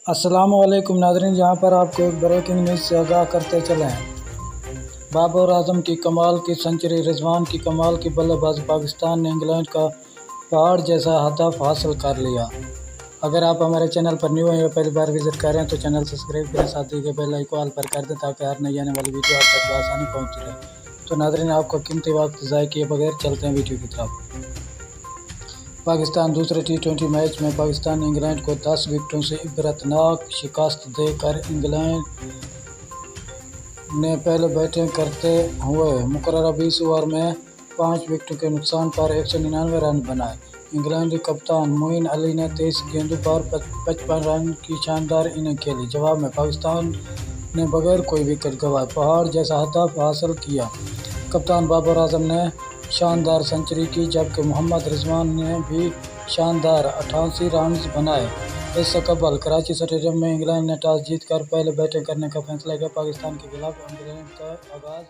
अस्सलाम वालेकुम नाज़रीन, यहाँ पर आपको एक ब्रेकिंग न्यूज़ से आगाह करते चले हैं। बाबर आजम की कमाल की सेंचुरी, रिजवान की कमाल की बल्लेबाजी, पाकिस्तान ने इंग्लैंड का पहाड़ जैसा हदफ हासिल कर लिया। अगर आप हमारे चैनल पर न्यू हैं या पहली बार विजिट कर रहे हैं तो चैनल सब्सक्राइब करें, साथ ही के बेल आइकन ऑल पर कर दें ताकि हर नई आने वाली वीडियो आप तक आसानी पहुँच रहे। तो नाज़रीन, आपको कीमती वक्त ज़ाय किए बगैर चलते हैं वीडियो की तरफ। पाकिस्तान दूसरे T20 मैच में पाकिस्तान ने इंग्लैंड को 10 विकेटों से इबरतनाक शिकस्त देकर इंग्लैंड ने पहले बैटिंग करते हुए मुकर्ररा 20 ओवर में 5 विकेटों के नुकसान पर 199 रन बनाए। इंग्लैंडी कप्तान मोइन अली ने 23 गेंदों पर 55 रन की शानदार इनिंग खेली। जवाब में पाकिस्तान ने बगैर कोई विकेट गंवाए पहाड़ जैसा हदफ हासिल किया। कप्तान बाबर आजम ने शानदार सेंचुरी की, जबकि मोहम्मद रिजवान ने भी शानदार 88 रन बनाए। इससे कबल कराची स्टेडियम में इंग्लैंड ने टॉस जीतकर पहले बैटिंग करने का फैसला किया। पाकिस्तान के खिलाफ इंग्लैंड का आगाज